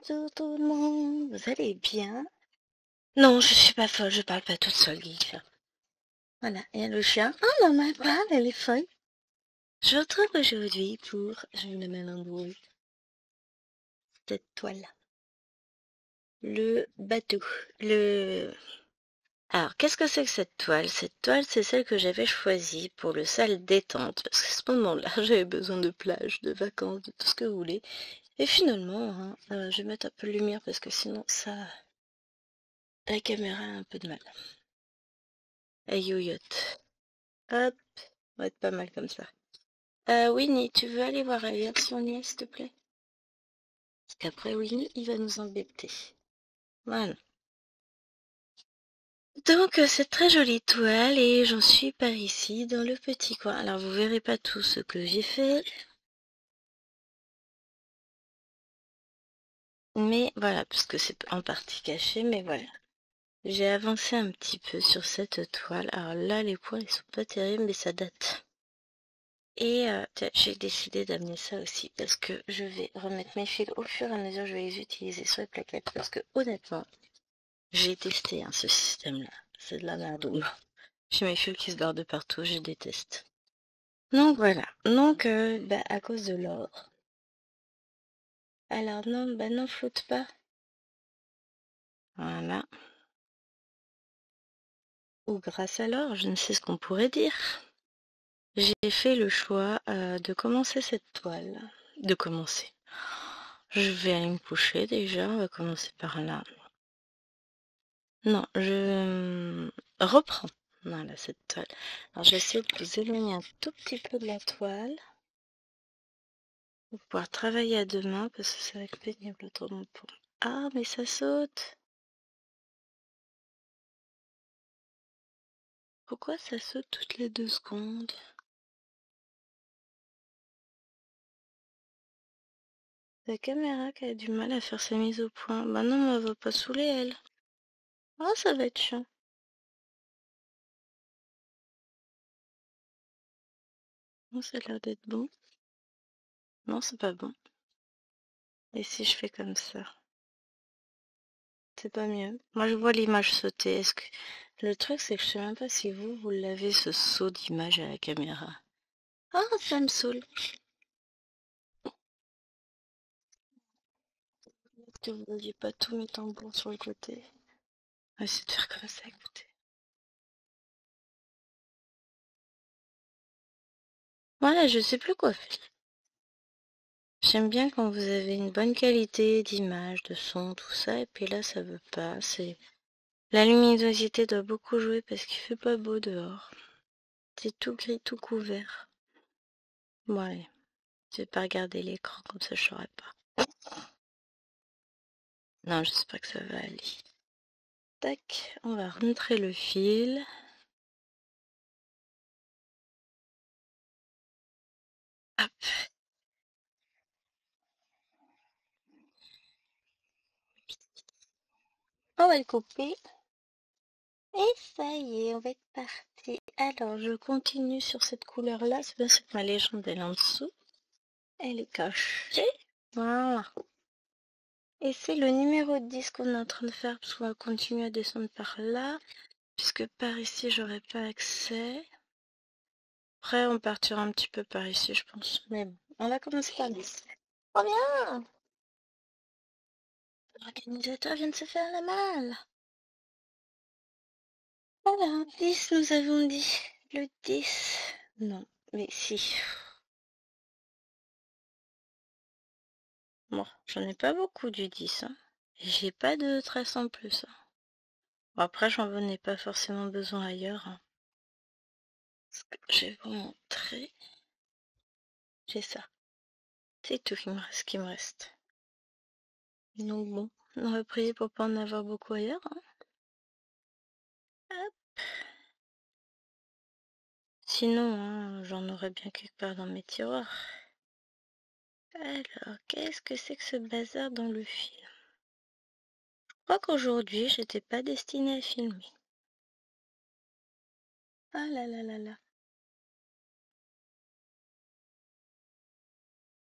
Bonjour tout le monde, vous allez bien? Non, je suis pas folle, je parle pas toute seule, Guy. Voilà, et le chien, oh non, ma parle, elle est folle. Je vous retrouve aujourd'hui pour, je vais me mélanger, cette toile. Le bateau. Alors, qu'est-ce que c'est que cette toile? Cette toile, c'est celle que j'avais choisie pour le salle détente, parce qu'à ce moment-là, j'avais besoin de plage, de vacances, de tout ce que vous voulez. Et finalement, hein, je vais mettre un peu de lumière, parce que sinon, la caméra a un peu de mal. Ayoyote. Hop, on va être pas mal comme ça. Winnie, tu veux aller voir ailleurs si on y est, s'il te plaît? Parce qu'après Winnie, il va nous embêter. Voilà. Donc, cette très jolie toile, et j'en suis par ici, dans le petit coin. Alors, vous verrez pas tout ce que j'ai fait. Mais voilà, puisque c'est en partie caché, mais voilà. J'ai avancé un petit peu sur cette toile. Alors là, les points, ils sont pas terribles, mais ça date. Et tiens, j'ai décidé d'amener ça aussi parce que je vais remettre mes fils au fur et à mesure, je vais les utiliser sur les plaquettes parce que honnêtement, j'ai testé ce système-là. C'est de la merde. J'ai mes fils qui se barrent de partout, je déteste. Donc voilà, donc à cause de l'or. Alors non, non, flotte pas. Voilà. Ou grâce à l'or, je ne sais ce qu'on pourrait dire. J'ai fait le choix de commencer cette toile. De commencer. Je vais aller me coucher déjà, on va commencer par là. Non, je reprends. Voilà, cette toile. Alors, je vais essayer de vous éloigner un tout petit peu de la toile pour pouvoir travailler à deux mains parce que ça va être pénible autrement pour... Ah, mais ça saute. Pourquoi ça saute toutes les 2 secondes? La caméra qui a du mal à faire sa mise au point. Bah non, mais elle va pas saouler, elle. Ah, ça va être chiant. Non, ça a l'air d'être bon. Non, c'est pas bon. Et si je fais comme ça? C'est pas mieux. Moi, je vois l'image sauter. Est-ce que... Le truc, c'est que je sais même pas si vous l'avez, ce saut d'image à la caméra. Ah, ça me saoule. Que vous n'aviez pas tous mes tambours sur le côté. On va essayer de faire comme ça, écoutez. Voilà, je sais plus quoi faire. J'aime bien quand vous avez une bonne qualité d'image, de son, tout ça, et puis là, ça veut pas. C'est la luminosité doit beaucoup jouer parce qu'il fait pas beau dehors. C'est tout gris, tout couvert. Ouais, je vais pas regarder l'écran comme ça, je saurais pas. Non, j'espère que ça va aller. Tac, on va rentrer le fil. Hop. On va le couper. Et ça y est, on va être parti. Alors, je continue sur cette couleur-là. C'est parce que ma légende, elle est en dessous. Elle est cachée. Voilà. Et c'est le numéro 10 qu'on est en train de faire, parce qu'on va continuer à descendre par là. Puisque par ici, j'aurai pas accès. Après, on partira un petit peu par ici, je pense. Mais bon, on va commencer par 10. Oh bien! L'organisateur vient de se faire la malle. Voilà, 10, nous avons dit. Le 10. Non, mais si. Bon, j'en ai pas beaucoup du 10, hein. J'ai pas de traces en plus, hein. Bon, après, j'en ai pas forcément besoin ailleurs, hein. Ce que je vais vous montrer. J'ai ça. C'est tout ce qui me reste. Donc bon, on va prier pour pas en avoir beaucoup ailleurs, hein. Hop. Sinon, hein, j'en aurais bien quelque part dans mes tiroirs. Alors, qu'est-ce que c'est que ce bazar dans le film? Je crois qu'aujourd'hui, j'étais pas destinée à filmer. Ah là là là là.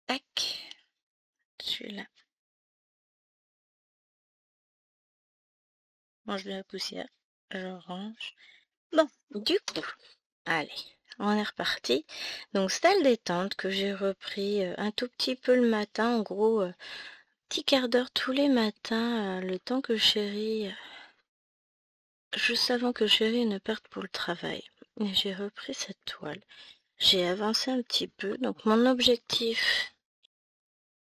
Tac. Celui-là. Range bien la poussière. Je range. Bon, du coup, allez, on est reparti. Donc, salle détente que j'ai repris un tout petit peu le matin. En gros, petit quart d'heure tous les matins, le temps que chérie, juste avant que chérie ne parte pour le travail. Et j'ai repris cette toile. J'ai avancé un petit peu. Donc, mon objectif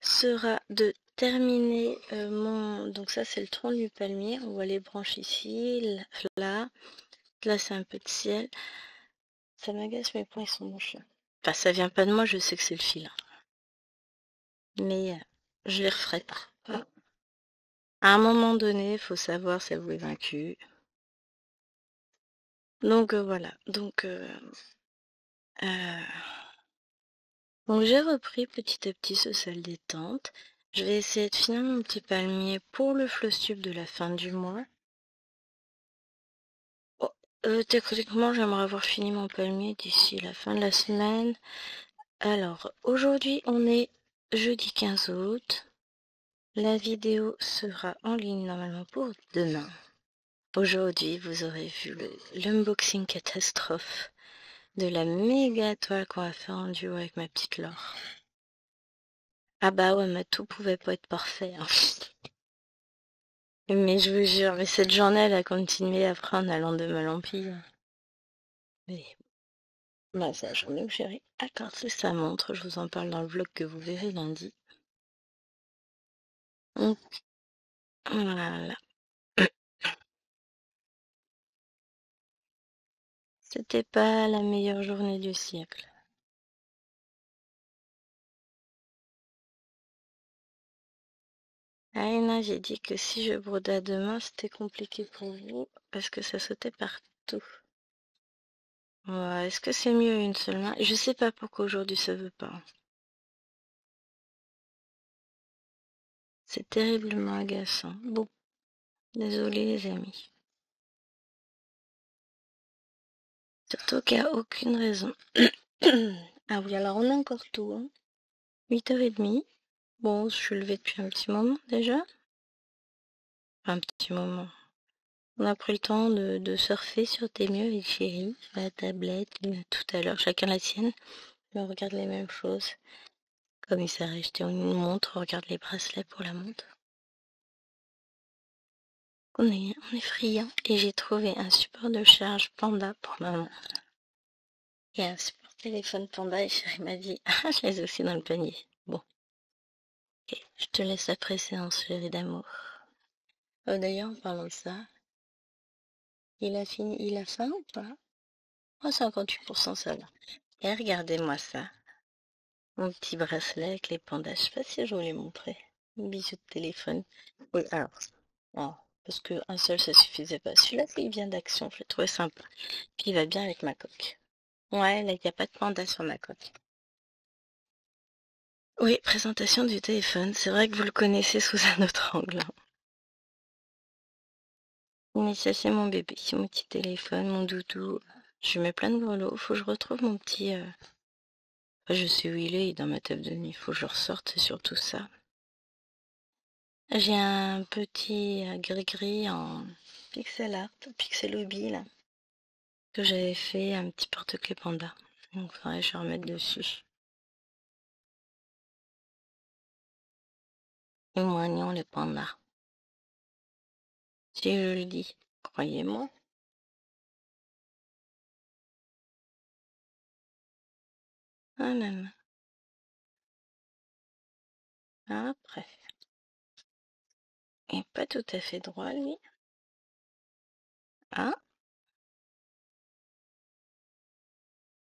sera de terminer mon... Donc ça, c'est le tronc du palmier. On voit les branches ici, là. Là, c'est un peu de ciel. Ça m'agace, mes poings, ils sont moches. Enfin, ça vient pas de moi, je sais que c'est le fil. Mais je les referai pas. À un moment donné, il faut savoir s'avouer vaincu. Donc voilà. Euh, Donc j'ai repris petit à petit ce salle détente. Je vais essayer de finir mon petit palmier pour le floss tube de la fin du mois. Oh, techniquement, j'aimerais avoir fini mon palmier d'ici la fin de la semaine. Alors, aujourd'hui, on est jeudi 15 août. La vidéo sera en ligne normalement pour demain. Aujourd'hui, vous aurez vu l'unboxing catastrophe de la méga toile qu'on va faire en duo avec ma petite Laure. Ah bah ouais, mais tout pouvait pas être parfait, hein. Mais je vous jure, mais cette journée, elle a continué après en allant de mal en pire. Mais bah, c'est la journée où chérie accordé sa montre. Je vous en parle dans le vlog que vous verrez lundi. Donc, voilà. C'était pas la meilleure journée du siècle. Ah non, j'ai dit que si je brodais demain, c'était compliqué pour vous parce que ça sautait partout. Ouais, est-ce que c'est mieux une seule main? Je sais pas pourquoi aujourd'hui ça veut pas. C'est terriblement agaçant. Bon, désolé les amis. Surtout qu'il n'y a aucune raison. Ah oui, alors on a encore tout, hein. 8h30. Bon, je suis levée depuis un petit moment déjà. Enfin, un petit moment. On a pris le temps de surfer sur Temu avec chérie, la tablette, tout à l'heure, chacun la sienne. Mais on regarde les mêmes choses. Comme il s'est acheté une montre, on regarde les bracelets pour la montre. On est friands. Et j'ai trouvé un support de charge Panda pour ma montre. Et un support téléphone Panda et chérie m'a dit, ah, je les ai aussi dans le panier. Bon. Ok, je te laisse après séance, chérie d'amour. D'ailleurs, en parlant de ça, il a faim ou pas? Oh, 58%, ça va. Et regardez-moi ça. Mon petit bracelet avec les pandas. Je sais pas si je vous l'ai montré. Un bijou de téléphone. Oui, alors. Oh, parce qu'un seul, ça suffisait pas. Celui-là, il vient d'Action. Je l'ai trouvé sympa. Puis il va bien avec ma coque. Ouais, là, il n'y a pas de panda sur ma coque. Oui, présentation du téléphone. C'est vrai que vous le connaissez sous un autre angle. Mais ça, c'est mon bébé. C'est mon petit téléphone, mon doudou. Je mets plein de grelots. Faut que je retrouve mon petit... Je sais où il est dans ma table de nuit. Faut que je ressorte, c'est surtout ça. J'ai un petit gris-gris en pixel art, pixel hobby, là, que j'avais fait un petit porte-clés panda. Donc, faudrait que je remette dessus. Et moignons les pandas. Si je le dis, croyez-moi. Ah là là. Après. Il est pas tout à fait droit, lui. Ah,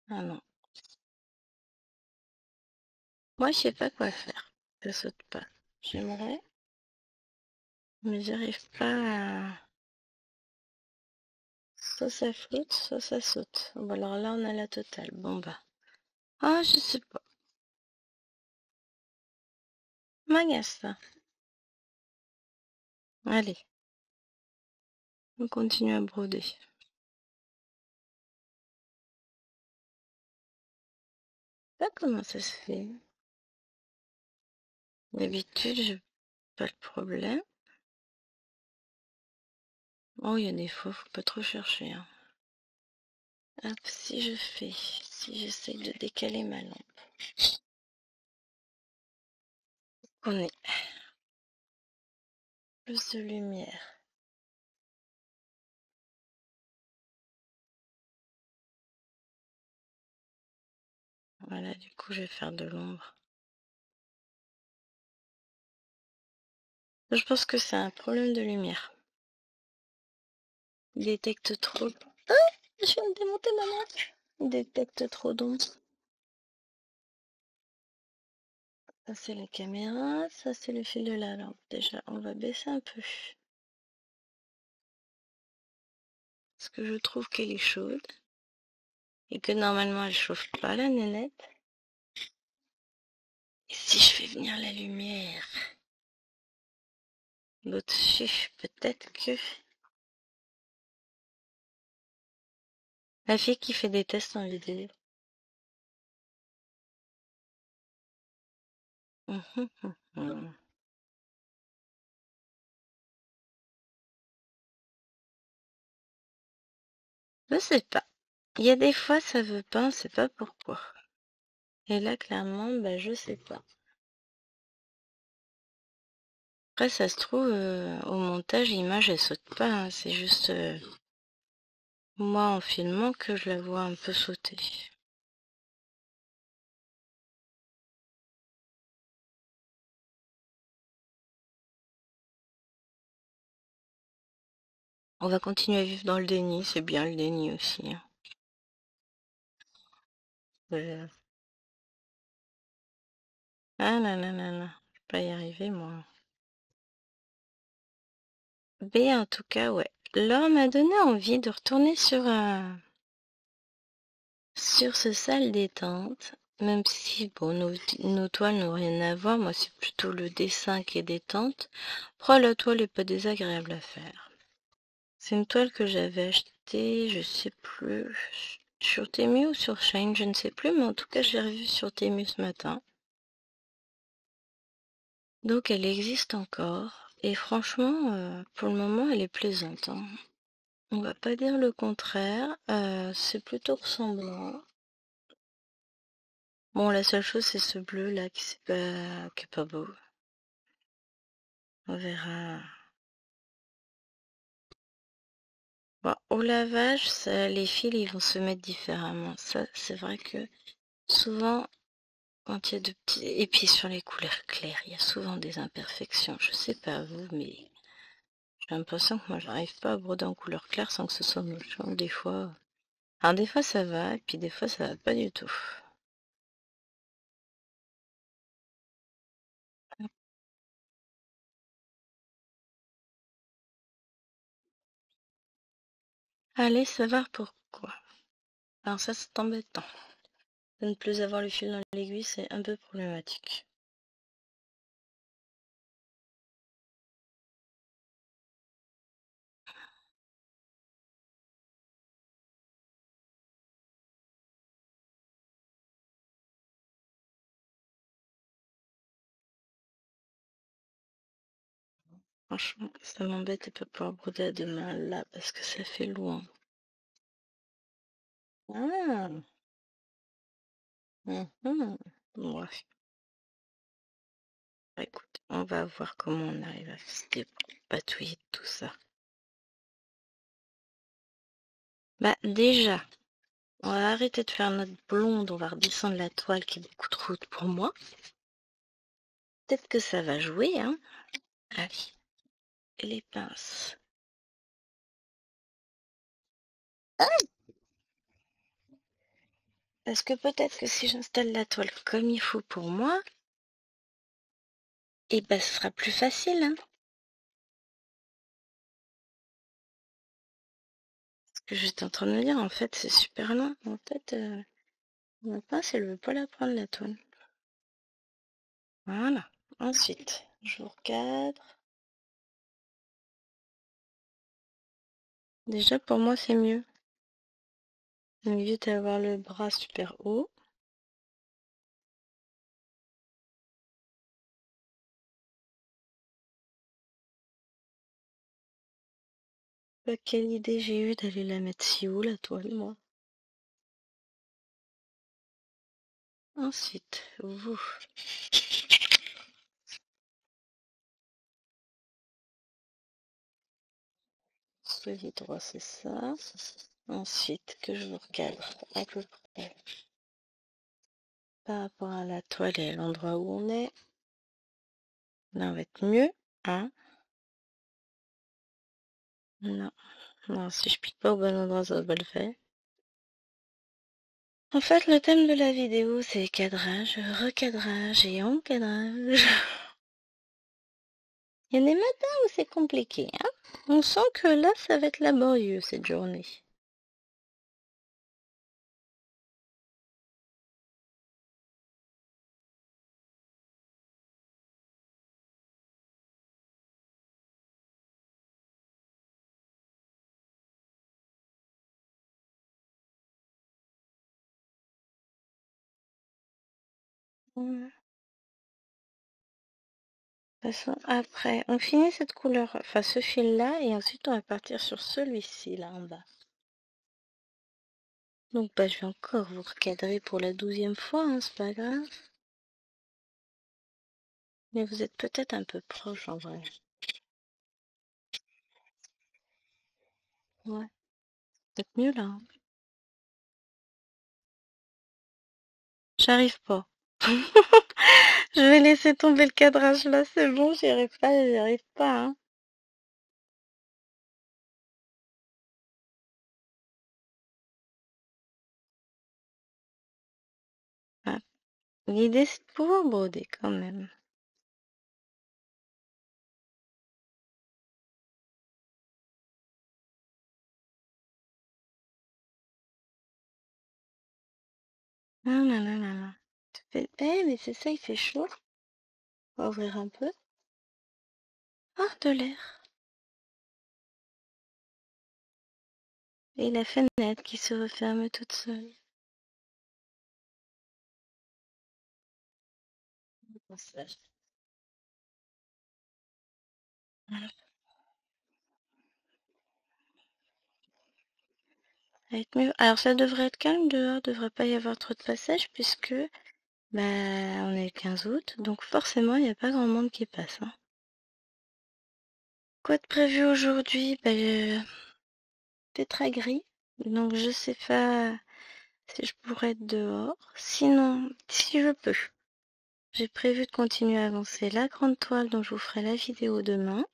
ah non. Moi, je sais pas quoi faire. Ça saute pas. J'aimerais, mais j'arrive pas à... Soit ça flotte, soit ça saute. Bon, alors là, on a la totale. Bon, bah. Ah, je sais pas. M'agace, ça. Allez, on continue à broder. Pas comment ça se fait. D'habitude, j'ai pas le problème. Oh, il y a des fois, faut pas trop chercher, hein. Hop, si j'essaie de décaler ma lampe, on est plus de lumière. Voilà, du coup, je vais faire de l'ombre. Je pense que c'est un problème de lumière. Il détecte trop. Ah, je viens de démonter ma lampe. Il détecte trop d'ombre. Ça, c'est la caméra. Ça, c'est le fil de la lampe. Déjà, on va baisser un peu. Parce que je trouve qu'elle est chaude. Et que normalement, elle chauffe pas, la nénette. Et si je fais venir la lumière au-dessus, peut-être que... La fille qui fait des tests en vidéo. Je sais pas. Il y a des fois, ça veut pas, on sait pas pourquoi. Et là, clairement, bah, je sais pas. Après, ça se trouve, au montage, l'image, elle saute pas, hein. C'est juste moi, en filmant, que je la vois un peu sauter. On va continuer à vivre dans le déni, c'est bien le déni aussi, hein. Euh, Ah là là là là, je vais pas y arriver, moi. Mais en tout cas, ouais. L'or m'a donné envie de retourner sur ce salle détente, même si, bon, nos toiles n'ont rien à voir. Moi, c'est plutôt le dessin qui est détente. Après, la toile est pas désagréable à faire. C'est une toile que j'avais achetée, je sais plus, sur Temu ou sur Shine, je ne sais plus, mais en tout cas, je l'ai revue sur Temu ce matin. Donc, elle existe encore. Et franchement, pour le moment, elle est plaisante, hein. On va pas dire le contraire, c'est plutôt ressemblant. Bon, la seule chose, c'est ce bleu là qui est pas beau. On verra. Bon, au lavage, les fils ils vont se mettre différemment. Ça, c'est vrai que souvent, quand il y a de petits. Et puis sur les couleurs claires, il y a souvent des imperfections. Je sais pas vous, mais j'ai l'impression que moi, j'arrive pas à broder en couleur claire sans que ce soit moche, hein. Des fois. Alors, des fois, ça va, et puis des fois, ça va pas du tout. Allez savoir pourquoi. Alors ça, c'est embêtant. De ne plus avoir le fil dans l'aiguille, c'est un peu problématique. Franchement, ça m'embête de pas pouvoir broder à deux mains là parce que ça fait loin. Ah, mhm. Ouais. Bah, écoute, on va voir comment on arrive à se dépatouiller de tout ça. Bah déjà, on va arrêter de faire notre blonde, on va redescendre la toile qui est beaucoup trop haute pour moi. Peut-être que ça va jouer, hein. Allez, et les pinces. Parce que peut-être que si j'installe la toile comme il faut pour moi, et bah ce sera plus facile, hein. Ce que j'étais en train de me dire, en fait, c'est super loin. En fait, ma pince, elle veut pas la prendre, la toile. Voilà. Ensuite, je vous recadre. Déjà, pour moi, c'est mieux. On évite d'avoir le bras super haut. Bah, quelle idée j'ai eue d'aller la mettre si haut, la toile, moi. Ensuite, vous. Soyez droit, c'est ça. Ensuite, que je vous recadre à peu près par rapport à la toile et à l'endroit où on est. Là, on va être mieux. Hein? Non. Non, si je pique pas au bon endroit, ça va pas le faire. En fait, le thème de la vidéo, c'est cadrage, recadrage et encadrage. Il y a des matins où c'est compliqué, hein. On sent que là, ça va être laborieux cette journée. De toute façon, après, on finit cette couleur, enfin ce fil-là, et ensuite on va partir sur celui-ci, là en bas. Donc bah, je vais encore vous recadrer pour la 12e fois, hein, c'est pas grave. Mais vous êtes peut-être un peu proche en vrai. Ouais, peut-être mieux là. Hein. J'arrive pas. Je vais laisser tomber le cadrage là, c'est bon, j'y arrive pas. Hein. Ah, l'idée c'est de pouvoir broder quand même. Ah là là là là. Eh, mais c'est ça, il fait chaud. On va ouvrir un peu. Ah, de l'air. Et la fenêtre qui se referme toute seule. Ça va être mieux. Alors ça devrait être calme dehors, devrait pas y avoir trop de passages puisque bah on est le 15 août, donc forcément il n'y a pas grand monde qui passe. Hein. Quoi de prévu aujourd'hui? Bah, c'est très gris, donc je sais pas si je pourrais être dehors. Sinon, si je peux, j'ai prévu de continuer à avancer la grande toile dont je vous ferai la vidéo demain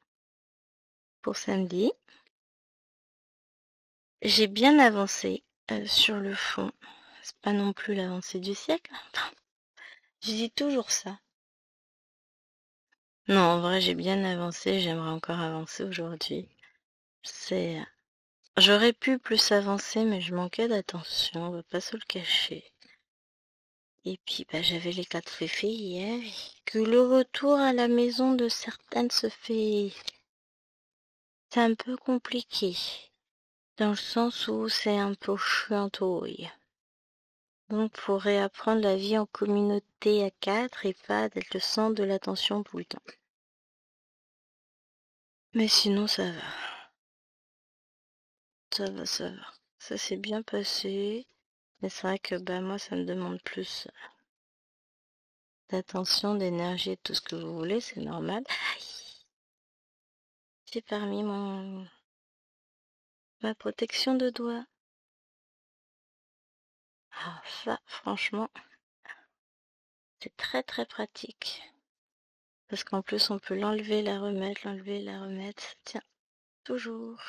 pour samedi. J'ai bien avancé sur le fond. C'est pas non plus l'avancée du siècle. Enfin, je dis toujours ça. Non, en vrai, j'ai bien avancé. J'aimerais encore avancer aujourd'hui. C'est, j'aurais pu plus avancer, mais je manquais d'attention. On va pas se le cacher. Et puis, bah, j'avais les 4 féfés hier. Que le retour à la maison de certaines se fait, c'est un peu compliqué. Dans le sens où c'est un peu chiantouille. Donc, faut réapprendre la vie en communauté à 4 et pas d'être le centre de l'attention tout le temps. Mais sinon, ça va. Ça va, ça va. Ça s'est bien passé. Mais c'est vrai que bah, moi, ça me demande plus d'attention, d'énergie et tout ce que vous voulez, c'est normal. Aïe, j'ai permis ma protection de doigts. Ah, ça, franchement, c'est très très pratique. Parce qu'en plus, on peut l'enlever, la remettre. Tiens, toujours.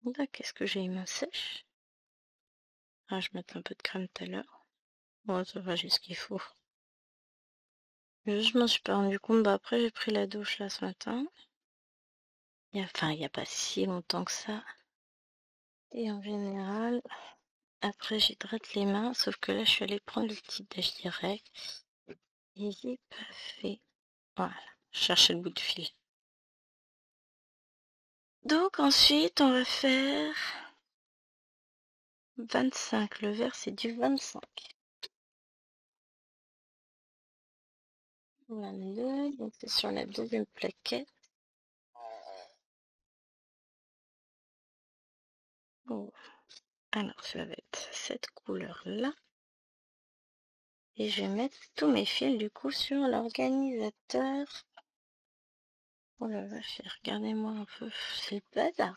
Là, qu'est-ce que j'ai, main sèche? Ah, je mettais un peu de crème tout à l'heure. Bon, ça va, j'ai ce qu'il faut. Je m'en suis pas rendu compte. Bah, après, j'ai pris la douche là ce matin. Enfin, il n'y a pas si longtemps que ça. Et en général, après, j'hydrate les mains. Sauf que là, je suis allée prendre le petit déj direct. Et j'ai pas fait. Voilà. Je cherchais le bout de fil. Donc, ensuite, on va faire 25. Le vert, c'est du 25. 22, donc c'est sur la double plaquette. Oh. Alors, ça va être cette couleur-là. Et je vais mettre tous mes fils du coup sur l'organisateur. Oh la vache, regardez-moi un peu, c'est bazar.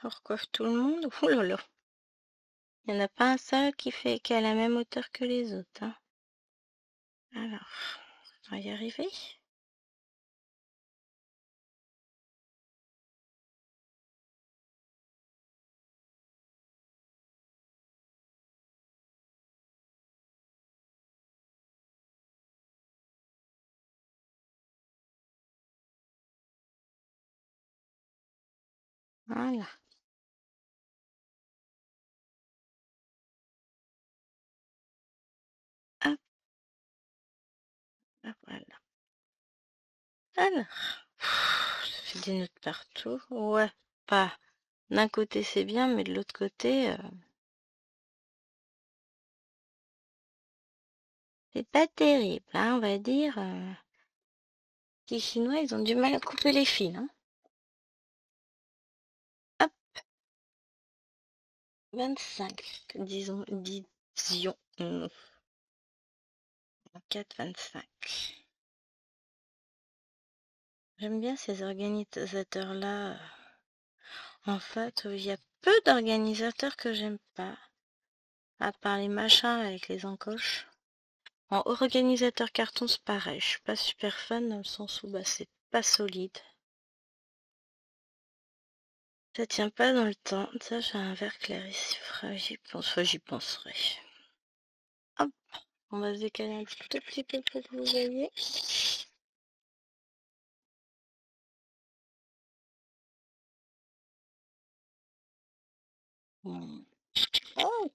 On recoiffe tout le monde. Oh là là. Il n'y en a pas un seul qui a la même hauteur que les autres. Hein. Alors, on va y arriver. Voilà. Hop, hop, voilà. Alors, ça fait des nœuds partout. Ouais, pas. D'un côté c'est bien, mais de l'autre côté, c'est pas terrible, hein, on va dire. Les Chinois, ils ont du mal à couper les fils. Hein. Hop, 25, disions. 4, 25. J'aime bien ces organisateurs-là. En fait, il y a peu d'organisateurs que j'aime pas. À part les machins avec les encoches. En organisateur carton, c'est pareil. Je suis pas super fan dans le sens où bah, c'est pas solide. Ça tient pas dans le temps. Ça, j'ai un verre clair ici. J'y penserai. Hop, on va se décaler un tout petit peu pour que vous voyez. Oh,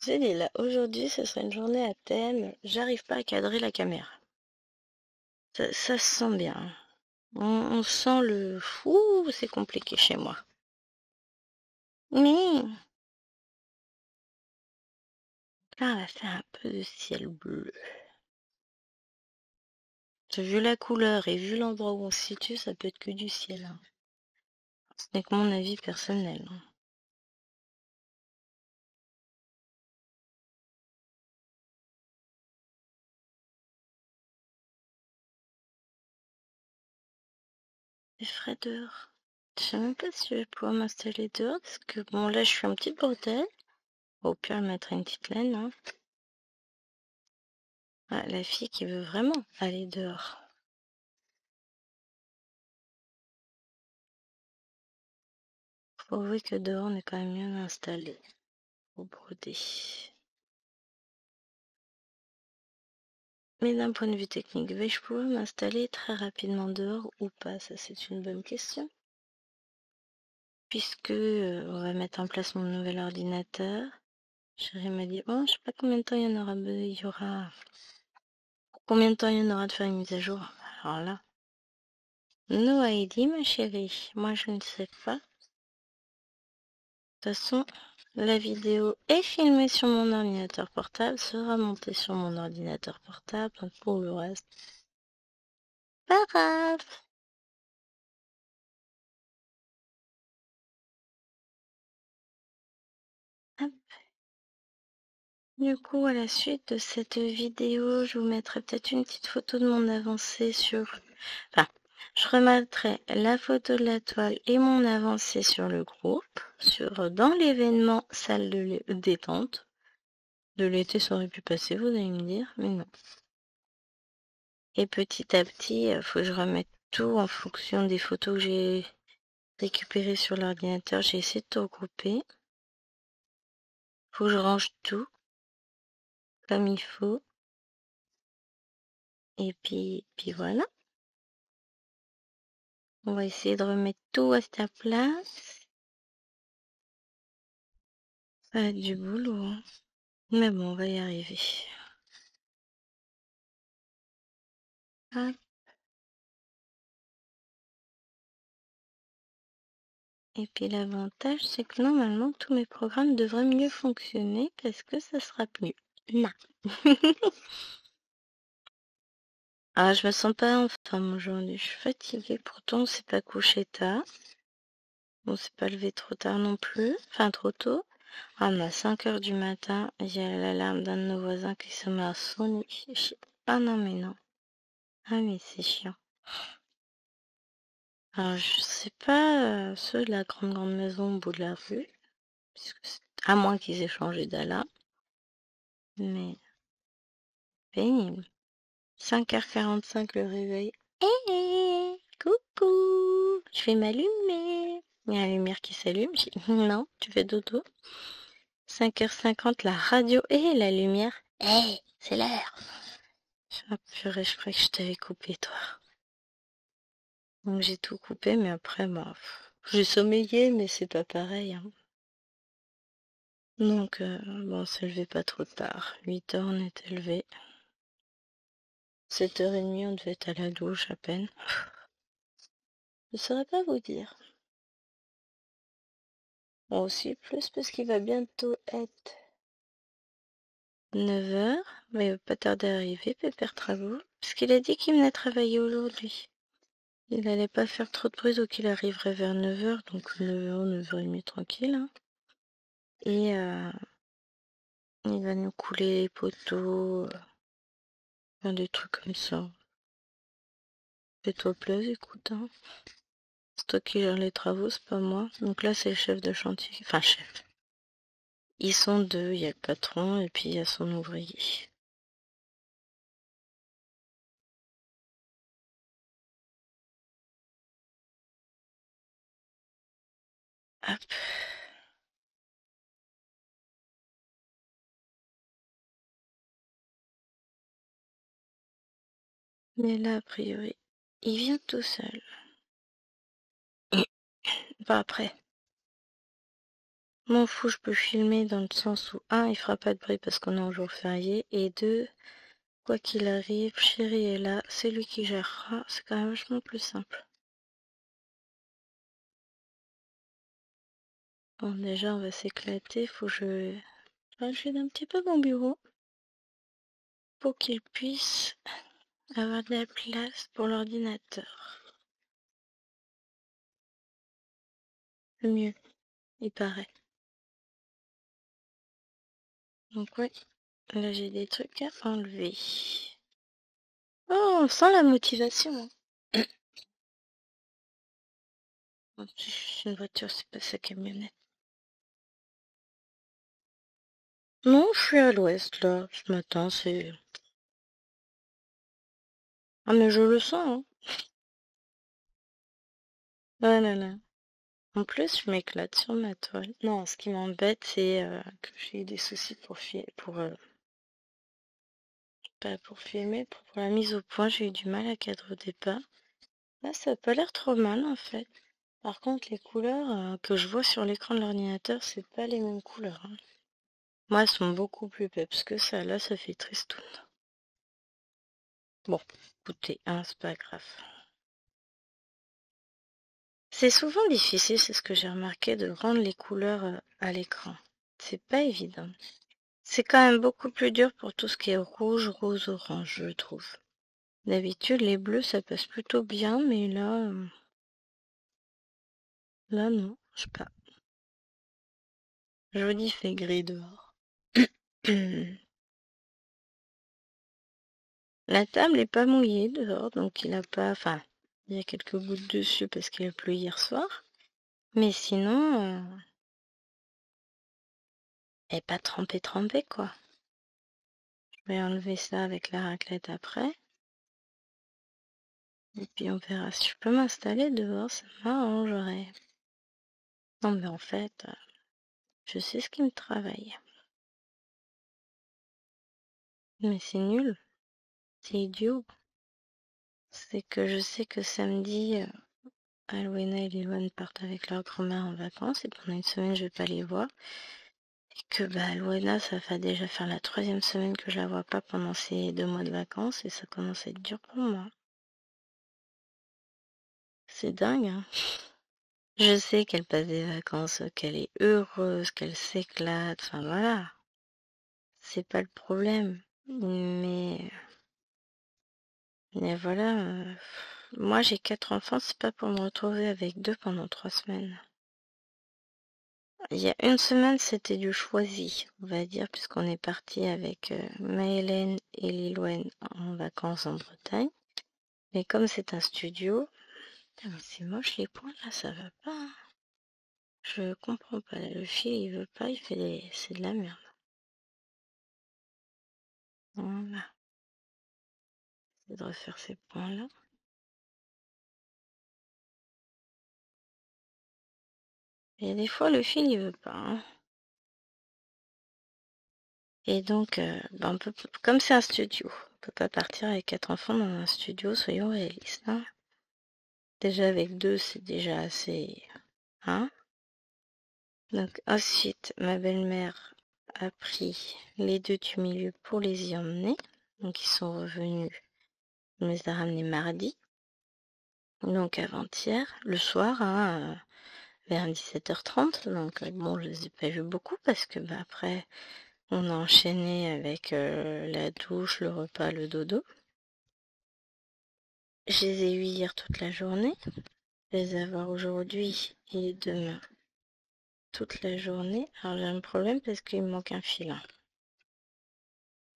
Zélie, là, aujourd'hui, ce serait une journée à thème. J'arrive pas à cadrer la caméra. Ça se sent bien. On sent le fou, c'est compliqué chez moi. Mais là, on va faire un peu de ciel bleu. Vu la couleur et vu l'endroit où on se situe, ça peut être que du ciel. Hein. Ce n'est que mon avis personnel. Hein. C'est frais dehors. Je sais même pas si je vais pouvoir m'installer dehors, parce que bon, là, je suis un petit bordel. Au pire, je mettrai une petite laine. Hein. Ah, la fille qui veut vraiment aller dehors. Faut avouer que dehors, on est quand même mieux installé. Pour broder. Mais d'un point de vue technique, vais-je pouvoir m'installer très rapidement dehors ou pas? Ça, c'est une bonne question. Puisque on va mettre en place mon nouvel ordinateur. Chérie m'a dit, oh, je sais pas combien de temps il y aura. Combien de temps il y en aura de faire une mise à jour? Alors là. No ID, ma chérie. Moi, je ne sais pas. De toute façon, la vidéo est filmée sur mon ordinateur portable, sera montée sur mon ordinateur portable. Donc pour le reste, pas grave. Hop. Du coup, à la suite de cette vidéo, je vous mettrai peut-être une petite photo de mon avancée sur... Enfin, je remettrai la photo de la toile et mon avancée sur le groupe, dans l'événement salle de détente. De l'été, ça aurait pu passer, vous allez me dire, mais non. Et petit à petit, il faut que je remette tout en fonction des photos que j'ai récupérées sur l'ordinateur. J'ai essayé de tout regrouper. Faut que je range tout comme il faut. Et puis voilà. On va essayer de remettre tout à sa place. Ça va être du boulot. Hein. Mais bon, on va y arriver. Hop. Et puis l'avantage, c'est que normalement, tous mes programmes devraient mieux fonctionner parce que ça sera mieux. Non. Ah, je me sens pas en forme aujourd'hui. Je suis fatiguée. Pourtant, on s'est pas couché tard. On s'est pas levé trop tard non plus. Enfin, trop tôt. Ah, mais à 5 heures du matin, j'ai l'alarme d'un de nos voisins qui se met à sonner. Ah non, mais non. Ah, mais c'est chiant. Alors, je sais pas ceux de la grande maison au bout de la rue. À moins qu'ils aient changé d'alarme. Mais pénible. 5h45 le réveil. Hé, coucou, je vais m'allumer. Il y a la lumière qui s'allume. Non, tu fais dodo. 5h50, la radio et la lumière. Hé, c'est l'heure. Ah purée, je croyais que je t'avais coupé, toi. Donc j'ai tout coupé, mais après, bah, j'ai sommeillé, mais c'est pas pareil. Hein. Donc, bon, on s'est levé pas trop tard. 8h, on était levé. 7h30, on devait être à la douche à peine. Je saurais pas vous dire. Bon, aussi plus parce qu'il va bientôt être 9h, mais il va pas tarder à arriver, Pépère Travaux, parce qu'il a dit qu'il venait travailler aujourd'hui. Il allait pas faire trop de bruit, donc il arriverait vers 9h, donc 9h, 9h30 tranquille. Hein. Et il va nous couler les poteaux, faire des trucs comme ça. Fais-toi plaisir, écoute. Hein. C'est toi qui gères les travaux, c'est pas moi. Donc là, c'est le chef de chantier. Enfin, chef. Ils sont deux, il y a le patron et puis il y a son ouvrier. Hop. Mais là, a priori, il vient tout seul. Pas après. M'en fous, je peux filmer dans le sens où, un, il fera pas de bruit parce qu'on est en jour férié, et deux, quoi qu'il arrive, chérie est là, c'est lui qui gérera, c'est quand même vachement plus simple. Bon, déjà, on va s'éclater, faut que je rajoute un petit peu mon bureau pour qu'il puisse avoir de la place pour l'ordinateur. Le mieux, il paraît. Donc oui, là j'ai des trucs à enlever. Oh, on sent la motivation. Hein. C'est une voiture, c'est pas sa camionnette. Non, je suis à l'ouest là, ce matin, c'est... Ah mais je le sens, hein. Ouais, là, là. En plus, je m'éclate sur ma toile. Non, ce qui m'embête, c'est que j'ai eu des soucis pas pour filmer, pour la mise au point, j'ai eu du mal à cadrer au départ. Là, ça a pas l'air trop mal en fait. Par contre, les couleurs que je vois sur l'écran de l'ordinateur, c'est pas les mêmes couleurs. Hein. Moi, elles sont beaucoup plus peps que ça. Là, ça fait tristoun. Bon, écoutez, hein, c'est pas grave. C'est souvent difficile, c'est ce que j'ai remarqué, de rendre les couleurs à l'écran. C'est pas évident. C'est quand même beaucoup plus dur pour tout ce qui est rouge, rose, orange, je trouve. D'habitude, les bleus, ça passe plutôt bien, mais là non, je sais pas. Joli fait gris dehors. La table est pas mouillée dehors, donc il a pas... Enfin, il y a quelques gouttes dessus parce qu'il a plu hier soir. Mais sinon, elle est pas trempée, quoi. Je vais enlever ça avec la raclette après. Et puis on verra si je peux m'installer dehors, ça m'arrangerait. Non mais en fait, je sais ce qui me travaille. Mais c'est nul, c'est idiot. C'est que je sais que samedi, Alwena et Liloane partent avec leur grand-mère en vacances et pendant une semaine je vais pas les voir. Et que bah Alwena, ça va déjà faire la 3e semaine que je la vois pas pendant ces 2 mois de vacances et ça commence à être dur pour moi. C'est dingue, hein. Je sais qu'elle passe des vacances, qu'elle est heureuse, qu'elle s'éclate, enfin voilà. C'est pas le problème. Mais voilà, moi j'ai 4 enfants, c'est pas pour me retrouver avec 2 pendant 3 semaines. Il y a une semaine, c'était du choisi, on va dire, puisqu'on est parti avec Maëlène et Lilouen en vacances en Bretagne. Mais comme c'est un studio, putain, mais c'est moche les points là, ça va pas, hein. Je comprends pas, le fil il veut pas, c'est de la merde. Voilà, c'est de refaire ces points là. Et des fois le fil il veut pas, hein. Et donc, comme c'est un studio, on peut pas partir avec 4 enfants dans un studio, soyons réalistes, hein. Déjà avec 2, c'est déjà assez, hein. Donc ensuite, ma belle-mère a pris les 2 du milieu pour les y emmener. Donc ils sont revenus, on les a ramenés mardi, donc avant-hier, le soir, hein, vers 17h30. Donc bon, je les ai pas vus beaucoup parce que après, on a enchaîné avec la douche, le repas, le dodo. Je les ai eus hier toute la journée. Je vais les avoir aujourd'hui et demain toute la journée. Alors j'ai un problème parce qu'il me manque un fil, hein.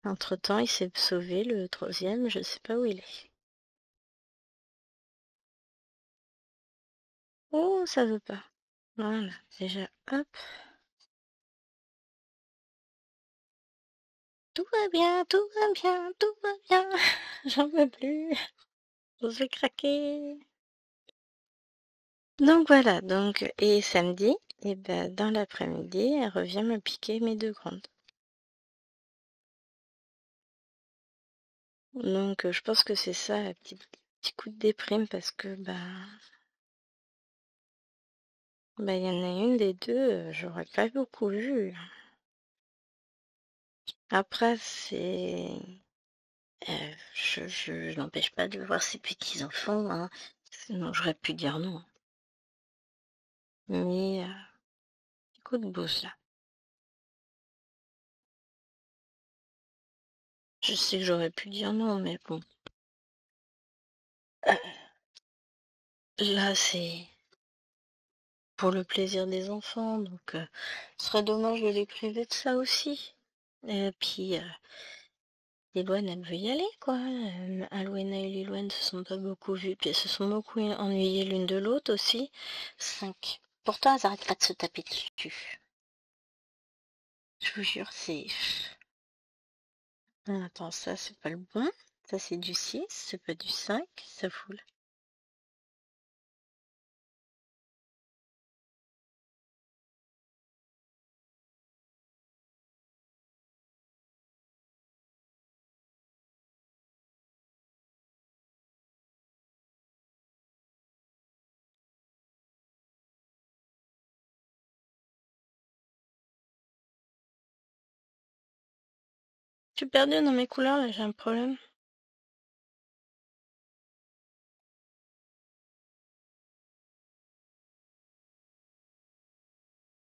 Entre-temps, il s'est sauvé, le troisième, je sais pas où il est. Oh, ça veut pas. Voilà, déjà, hop. Tout va bien, tout va bien, tout va bien. J'en veux plus. Je vais craquer. Donc voilà, et samedi, et ben dans l'après-midi, elle revient me piquer mes 2 grandes. Donc je pense que c'est ça, un petit coup de déprime parce que il y en a une des deux, j'aurais pas beaucoup vu. Après, je n'empêche pas de voir ses petits-enfants, hein. Sinon, j'aurais pu dire non. Mais, coup de boost, là. Je sais que j'aurais pu dire non, mais bon. Euh, Là, c'est pour le plaisir des enfants, donc ce serait dommage de les priver de ça aussi. Et puis, Lilouane, elle veut y aller, quoi. Alouena et Lilouane se sont pas beaucoup vues, puis elles se sont beaucoup ennuyées l'une de l'autre aussi. 5. Pourtant, elles arrêtent pas de se taper dessus. Je vous jure, c'est... Attends, ça, c'est pas le bon. Ça, c'est du 6, c'est pas du 5, ça fout là. Je suis perdue dans mes couleurs, là, j'ai un problème.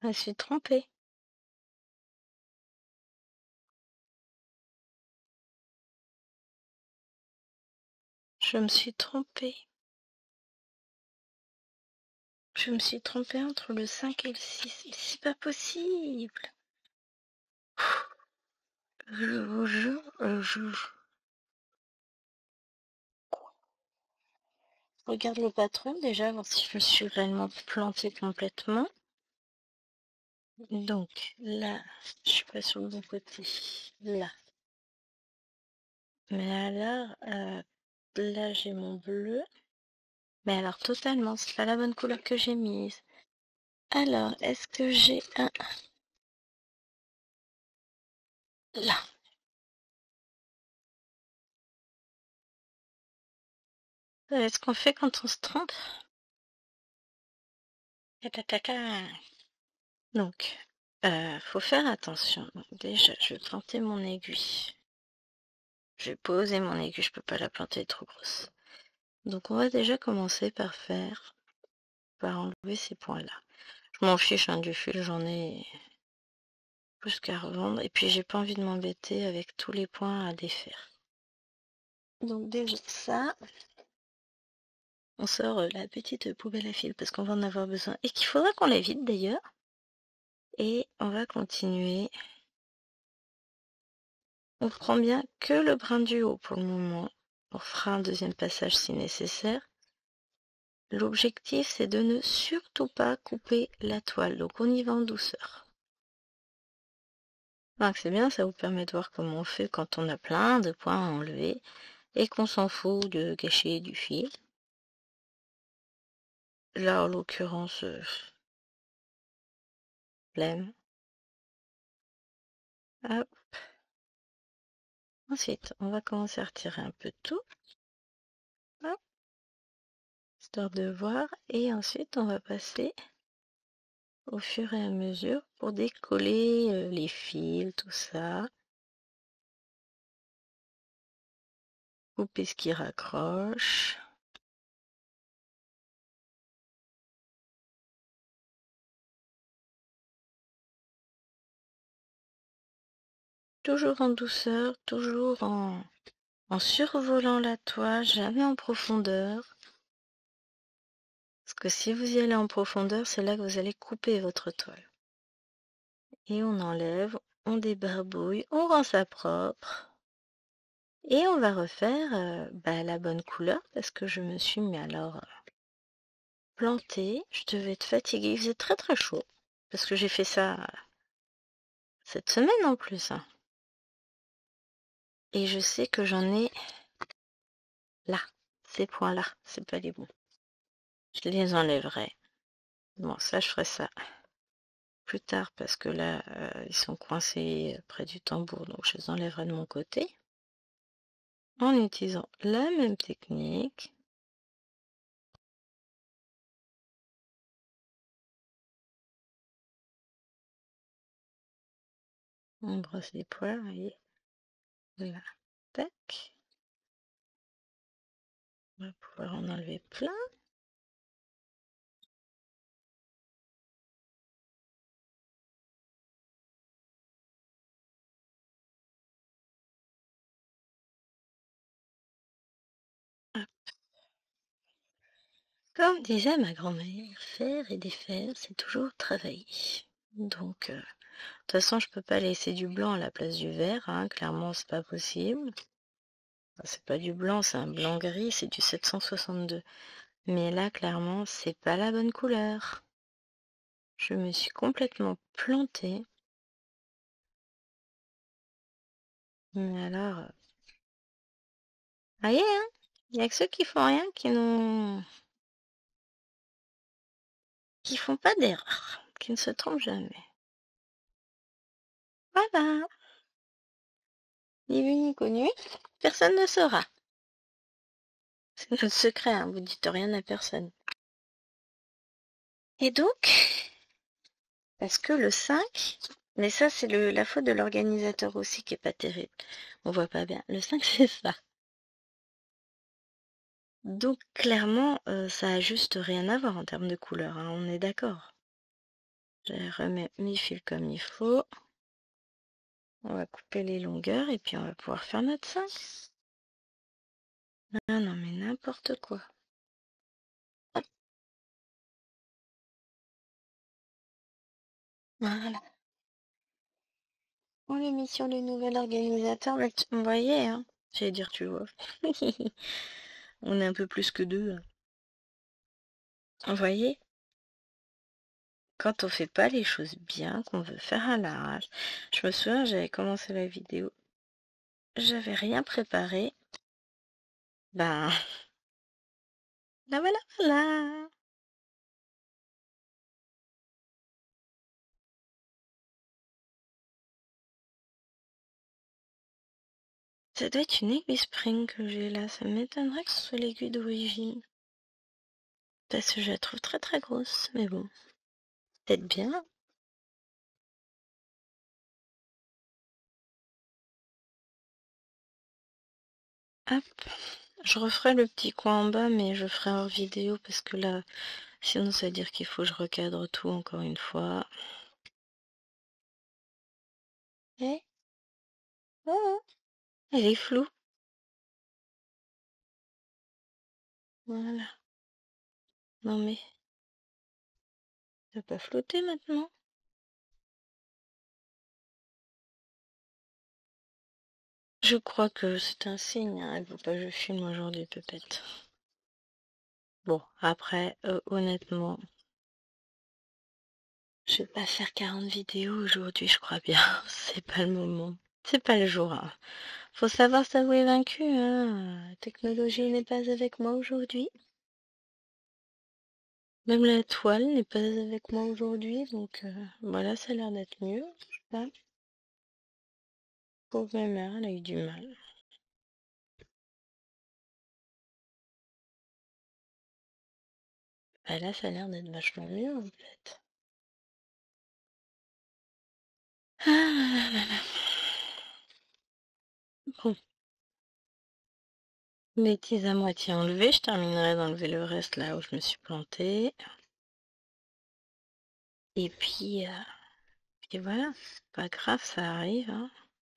Je me suis trompée. Je me suis trompée. Je me suis trompée entre le 5 et le 6. C'est pas possible. Je vous jure, regarde le patron déjà, voir si je me suis réellement plantée complètement. Donc, là, je suis pas sur le bon côté. Là. Mais alors, là, j'ai mon bleu. Mais alors, totalement, c'est pas la bonne couleur que j'ai mise. Alors, est-ce que j'ai un... Là. Est-ce qu'on fait quand on se trompe? Ta. Donc, faut faire attention. Donc, déjà, je vais planter mon aiguille. Je vais poser mon aiguille, je peux pas la planter trop grosse. Donc, on va déjà commencer par faire par enlever ces points-là. Je m'en fiche du fil, j'en ai plus qu'à revendre. Et puis j'ai pas envie de m'embêter avec tous les points à défaire. Donc déjà ça, on sort la petite poubelle à fil parce qu'on va en avoir besoin. Et qu'il faudra qu'on la vide d'ailleurs. Et on va continuer. On prend bien que le brin du haut pour le moment. On fera un deuxième passage si nécessaire. L'objectif, c'est de ne surtout pas couper la toile. Donc on y va en douceur. Donc c'est bien, ça vous permet de voir comment on fait quand on a plein de points à enlever et qu'on s'en fout de gâcher du fil. Là, en l'occurrence, flemme. Hop. Ensuite, on va commencer à retirer un peu tout. Hop. Histoire de voir. Et ensuite, on va passer au fur et à mesure pour décoller les fils, tout ça. Couper ce qui raccroche. Toujours en douceur, toujours en survolant la toile, jamais en profondeur. Parce que si vous y allez en profondeur, c'est là que vous allez couper votre toile. Et on enlève, on débarbouille, on rend ça propre. Et on va refaire la bonne couleur parce que je me suis mis alors plantée. Je devais être fatiguée. Il faisait très très chaud parce que j'ai fait ça cette semaine en plus. Et je sais que j'en ai là, ces points-là. C'est pas les bons. Je les enlèverai. Bon, ça, je ferai ça plus tard parce que là, ils sont coincés près du tambour. Donc, je les enlèverai de mon côté en utilisant la même technique. On brosse les poils et là, tac. On va pouvoir en enlever plein. Hop. Comme disait ma grand-mère, faire et défaire, c'est toujours travailler. Donc, de toute façon, je peux pas laisser du blanc à la place du vert, hein. Clairement, c'est pas possible. Enfin, c'est pas du blanc, c'est un blanc gris, c'est du 762. Mais là, clairement, c'est pas la bonne couleur. Je me suis complètement plantée. Mais alors, voyez, hein, il y a que ceux qui font rien qui font pas d'erreur, qui ne se trompent jamais. Voilà, ni vu ni connu, personne ne saura. C'est notre secret, hein, vous dites rien à personne. Et donc, parce que le 5, mais ça c'est la faute de l'organisateur aussi qui est pas terrible. On voit pas bien. Le 5 c'est ça. Donc clairement, ça a juste rien à voir en termes de couleur, hein, on est d'accord. Je remets mes fils comme il faut. On va couper les longueurs et puis on va pouvoir faire notre 5. Ah non mais n'importe quoi. Voilà. On l'a mis sur le nouvel organisateur. Mais vous voyez, hein. J'allais dire, tu vois. On est un peu plus que deux. Vous voyez, quand on fait pas les choses bien, qu'on veut faire à l'arrache. Je me souviens, j'avais commencé la vidéo. J'avais rien préparé. Ben, là voilà, voilà. Ça doit être une aiguille spring que j'ai là. Ça m'étonnerait que ce soit l'aiguille d'origine. Parce que je la trouve très très grosse. Mais bon, peut-être bien. Hop. Je referai le petit coin en bas, mais je ferai hors vidéo parce que là, Sinon, ça veut dire qu'il faut que je recadre tout encore une fois. Eh? Oh, elle est floue. Voilà. Non mais, ça va pas flotter maintenant. Je crois que c'est un signe, hein. Elle veut pas que je filme aujourd'hui, Pépette. Bon, après, honnêtement, je vais pas faire 40 vidéos aujourd'hui, je crois bien. C'est pas le moment. C'est pas le jour, hein. Faut savoir s'avouer vaincu, hein. La technologie n'est pas avec moi aujourd'hui. Même la toile n'est pas avec moi aujourd'hui, donc voilà, ça a l'air d'être mieux. Je sais pas. Pauvre ma mère, elle a eu du mal. Bah là, ça a l'air d'être vachement mieux en fait. Ah là là là. Bon, bêtise à moitié enlevée, je terminerai d'enlever le reste là où je me suis plantée. Et puis voilà, c'est pas grave, ça arrive, hein.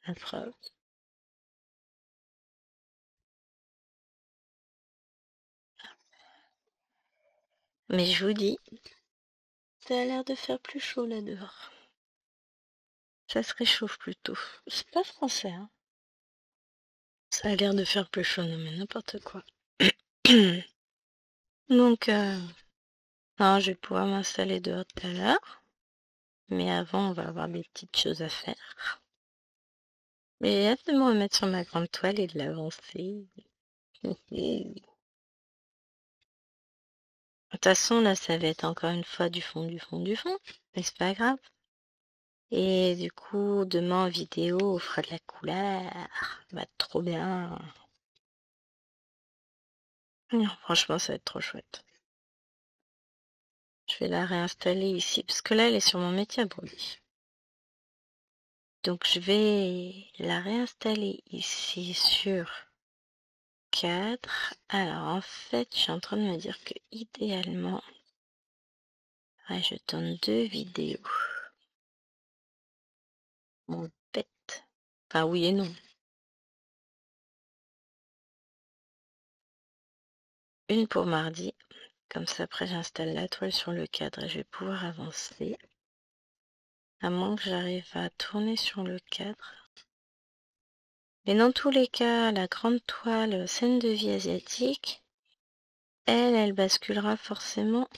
La preuve. Mais je vous dis, ça a l'air de faire plus chaud là dehors. Ça se réchauffe plutôt. C'est pas français, hein. Ça a l'air de faire plus chaud, non mais n'importe quoi. Donc, non, je vais pouvoir m'installer dehors tout à l'heure. Mais avant, on va avoir des petites choses à faire. Mais j'ai hâte de me remettre sur ma grande toile et de l'avancer. De toute façon, là, ça va être encore une fois du fond, du fond, du fond. Mais c'est pas grave. Et du coup, demain en vidéo, on fera de la couleur. Ça va être trop bien. Non, franchement, ça va être trop chouette. Je vais la réinstaller ici, parce que là, elle est sur mon métier à Brody. Donc, je vais la réinstaller ici sur 4. Alors, en fait, je suis en train de me dire que idéalement, ouais, je tourne 2 vidéos. Mon bête. Enfin, oui et non. Une pour mardi. Comme ça, après, j'installe la toile sur le cadre et je vais pouvoir avancer. À moins que j'arrive à tourner sur le cadre. Mais dans tous les cas, la grande toile scène de vie asiatique, elle basculera forcément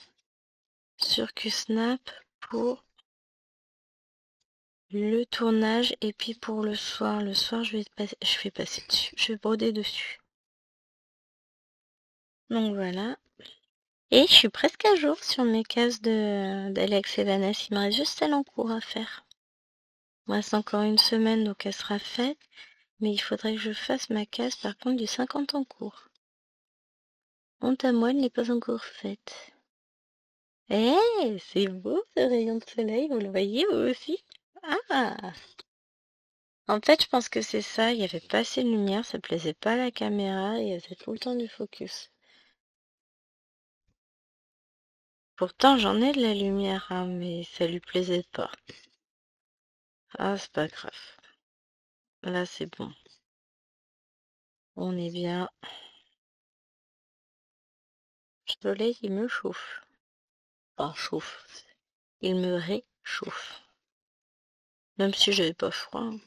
sur QSnap pour le tournage et puis pour le soir. Le soir, je vais passer dessus. Je vais broder dessus. Donc voilà. Et je suis presque à jour sur mes cases d'Alex et Vanessa. Il me reste juste celle en cours à faire. Il me reste encore une semaine, donc elle sera faite. Mais il faudrait que je fasse ma case par contre du 50 en cours. Honte à moi, elle n'est pas encore faite. Eh, c'est beau ce rayon de soleil, vous le voyez vous aussi? Ah! En fait, je pense que c'est ça, il n'y avait pas assez de lumière, ça plaisait pas à la caméra et elle faisait tout le temps du focus. Pourtant, j'en ai de la lumière, hein, mais ça lui plaisait pas. Ah, c'est pas grave. Là, c'est bon. On est bien. Le soleil, il me chauffe. Enfin, chauffe. Il me réchauffe. Même si j'avais pas froid, hein.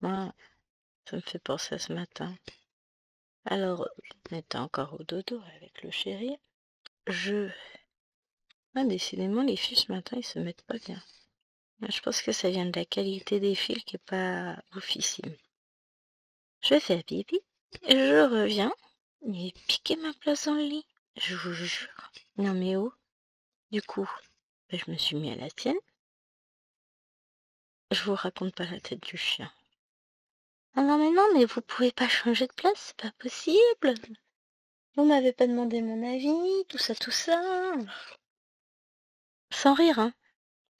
Ah, ça me fait penser à ce matin. Alors, on était encore au dodo avec le chéri. Ah, décidément, les filles ce matin, ils se mettent pas bien. Je pense que ça vient de la qualité des fils qui est pas oufissime. Je vais faire pipi. Je reviens. Il piqué ma place dans le lit. Je vous jure. Non mais oh. Du coup, je me suis mis à la tienne. Je vous raconte pas la tête du chien. Ah non mais non, mais vous pouvez pas changer de place, c'est pas possible. Vous m'avez pas demandé mon avis, tout ça, tout ça. Sans rire, hein.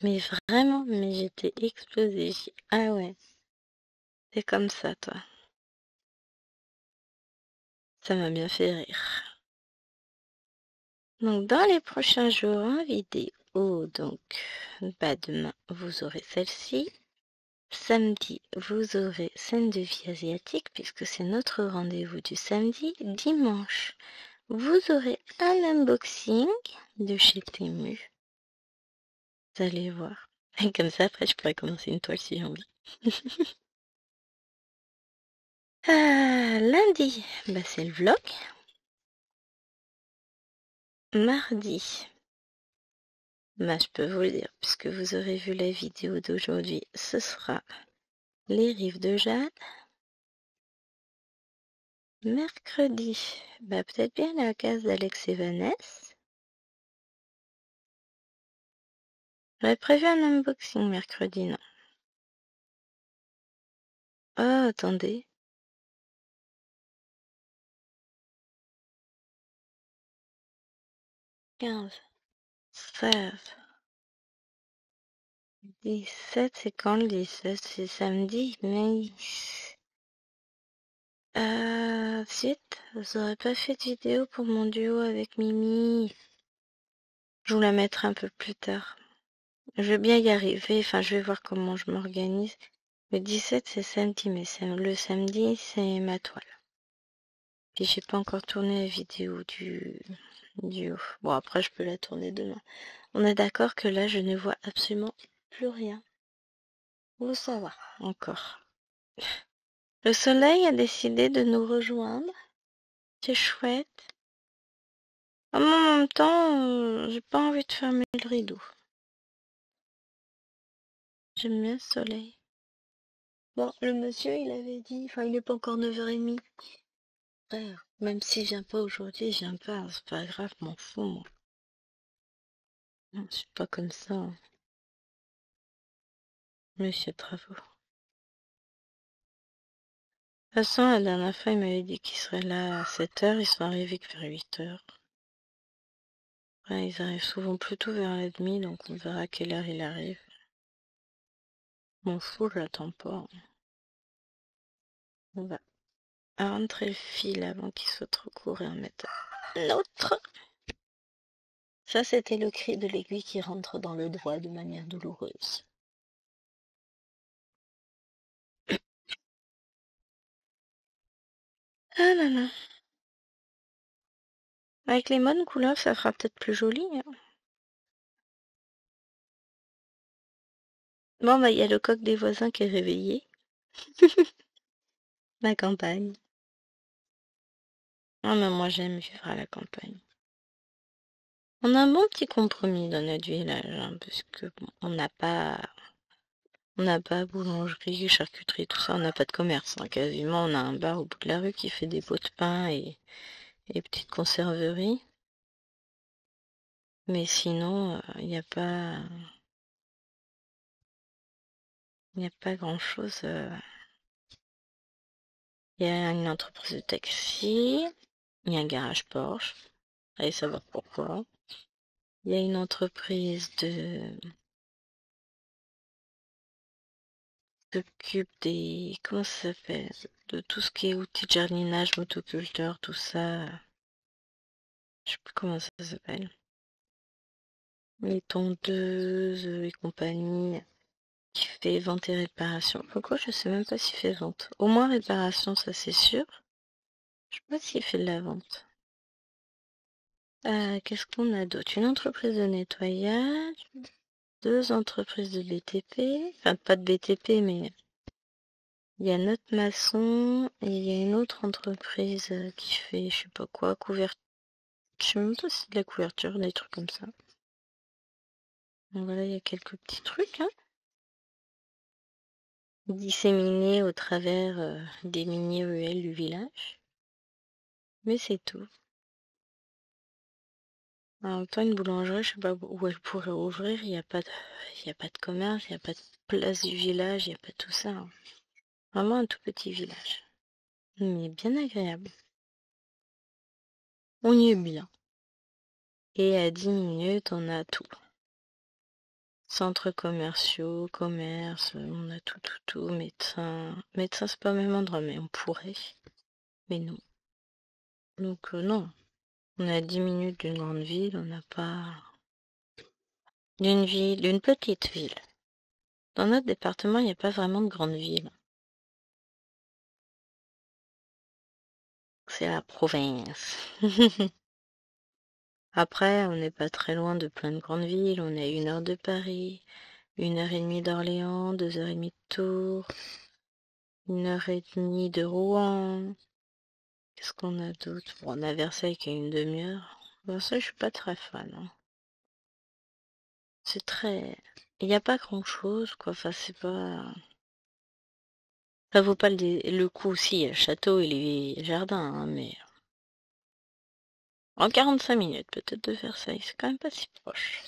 Mais vraiment, mais j'étais explosée. Ah ouais, c'est comme ça, toi. Ça m'a bien fait rire. Donc dans les prochains jours en vidéo, donc demain vous aurez celle-ci. Samedi, vous aurez scène de vie asiatique puisque c'est notre rendez-vous du samedi. Dimanche, vous aurez un unboxing de chez Temu. Vous allez voir. Et comme ça, après, je pourrais commencer une toile si j'ai envie. Lundi, c'est le vlog. Mardi, je peux vous le dire, puisque vous aurez vu la vidéo d'aujourd'hui, ce sera les rives de Jade. Mercredi, peut-être bien la case d'Alex et Vanessa. J'avais prévu un unboxing mercredi, non? Oh, attendez. 15, 16, 17, c'est quand le 17? C'est samedi, mais... Zut, vous aurez pas fait de vidéo pour mon duo avec Mimi. Je vous la mettrai un peu plus tard. Je vais bien y arriver, enfin je vais voir comment je m'organise. Le 17 c'est samedi, mais le samedi c'est ma toile. Puis j'ai pas encore tourné la vidéo du duo. Bon après je peux la tourner demain. On est d'accord que là je ne vois absolument plus rien. Où ça va encore? Le soleil a décidé de nous rejoindre. C'est chouette. En même temps, j'ai pas envie de fermer le rideau. J'aime bien le soleil. Bon, le monsieur, il avait dit... Enfin, il n'est pas encore 9h30. Frère, même s'il vient pas aujourd'hui, je viens pas. C'est pas grave, m'en fous, moi. Non, je suis pas comme ça, hein. Monsieur Travaux. De toute façon, la dernière fois, il m'avait dit qu'il serait là à 7h. Ils sont arrivés que vers 8h. Ouais, ils arrivent souvent plutôt vers la demi, donc on verra à quelle heure il arrive. M'en fous, je l'attends pas. On va rentrer le fil avant qu'il soit trop court et en mettre un autre. Ça, c'était le cri de l'aiguille qui rentre dans le doigt de manière douloureuse. Ah là là. Avec les bonnes couleurs, ça fera peut-être plus joli, hein. Bon, il y a le coq des voisins qui est réveillé. La campagne. Ah, mais moi, j'aime vivre à la campagne. On a un bon petit compromis dans notre village, hein, parce que bon, on n'a pas boulangerie, charcuterie, tout ça, on n'a pas de commerce, hein, quasiment. On a un bar au bout de la rue qui fait des pots de pain et petites conserveries. Mais sinon, il n'y a pas... Il n'y a pas grand-chose. Il y a une entreprise de taxi, il y a un garage Porsche, allez savoir pourquoi. Il y a une entreprise s'occupe des... Comment ça s'appelle? De tout ce qui est outils de jardinage, motoculteur, tout ça. Je sais plus comment ça s'appelle. Les tondeuses et compagnie. Qui fait vente et réparation. Pourquoi je sais même pas s'il fait vente. Au moins réparation, ça c'est sûr. Je sais pas s'il fait de la vente. Qu'est-ce qu'on a d'autre? Une entreprise de nettoyage, 2 entreprises de BTP, enfin pas de BTP, mais il y a notre maçon et il y a une autre entreprise qui fait je sais pas quoi, couverture. Je sais même pas si c'est de la couverture, des trucs comme ça. Donc voilà, il y a quelques petits trucs, hein, disséminés au travers des mini-ruelles du village. Mais c'est tout. En même temps, une boulangerie, je sais pas où elle pourrait ouvrir, il n'y a pas de commerce, il n'y a pas de place du village, il n'y a pas tout ça, hein. Vraiment un tout petit village. Mais bien agréable. On y est bien. Et à 10 minutes, on a tout. Centres commerciaux, commerce, on a tout. Médecin. Médecin, c'est pas au même endroit, mais on pourrait. Mais non. Donc, non. On est à 10 minutes d'une grande ville, on n'a pas... d'une petite ville. Dans notre département, il n'y a pas vraiment de grande ville. C'est la province. Après, on n'est pas très loin de plein de grandes villes. On est à 1 heure de Paris, 1 heure et demie d'Orléans, 2 heures et demie de Tours, 1 heure et demie de Rouen. Qu'est-ce qu'on a d'autre? Bon, on a Versailles qui a une demi-heure. Versailles, je suis pas très fan, hein. C'est très... Il n'y a pas grand-chose, quoi. Enfin, c'est pas... Ça vaut pas le coup aussi. Il y a le château et les jardins, hein, mais... En 45 minutes, peut-être, de Versailles. C'est quand même pas si proche.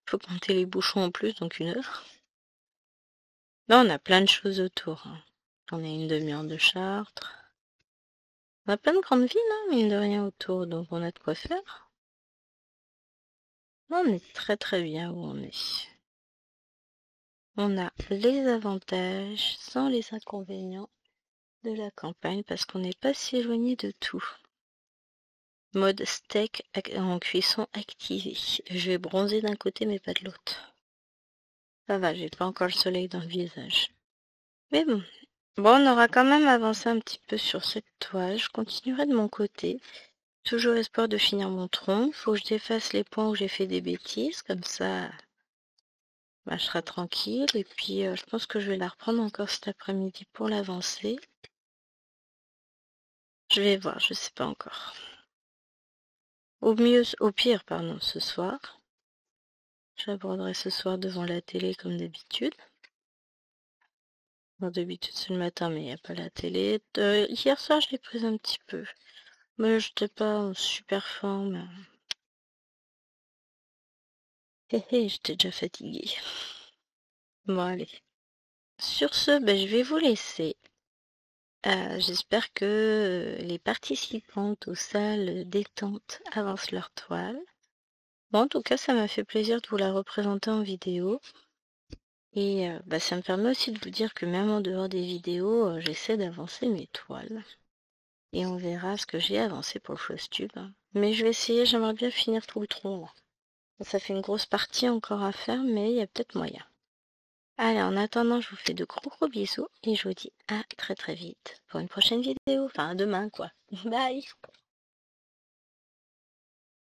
Faut compter les bouchons en plus, donc 1 heure. Là, on a plein de choses autour, hein. On a une demi-heure de Chartres. On a plein de grandes villes, hein, mine de rien, autour, donc on a de quoi faire. On est très très bien où on est. On a les avantages sans les inconvénients de la campagne parce qu'on n'est pas si éloigné de tout. Mode steak en cuisson activé. Je vais bronzer d'un côté mais pas de l'autre. Ça va, j'ai pas encore le soleil dans le visage. Mais bon. Bon, on aura quand même avancé un petit peu sur cette toile. Je continuerai de mon côté. Toujours espoir de finir mon tronc. Faut que je défasse les points où j'ai fait des bêtises. Comme ça, bah, je serai tranquille. Et puis, je pense que je vais la reprendre encore cet après-midi pour l'avancer. Je vais voir, je sais pas encore. Au pire, pardon, ce soir. J'aborderai ce soir devant la télé comme d'habitude. Bon, d'habitude c'est le matin, mais il n'y a pas la télé. Hier soir, je l'ai prise un petit peu. Mais je n'étais pas en super forme. Hé hé, j'étais déjà fatiguée. Bon, allez. Sur ce, ben, je vais vous laisser. J'espère que les participantes aux salles détente avancent leur toile. Bon, en tout cas, ça m'a fait plaisir de vous la représenter en vidéo. Et bah, ça me permet aussi de vous dire que même en dehors des vidéos, j'essaie d'avancer mes toiles. Et on verra ce que j'ai avancé pour le floss tube. Mais je vais essayer, j'aimerais bien finir tout le tronc, là. Ça fait une grosse partie encore à faire, mais il y a peut-être moyen. Allez, en attendant, je vous fais de gros gros bisous et je vous dis à très très vite pour une prochaine vidéo. Enfin, à demain, quoi. Bye!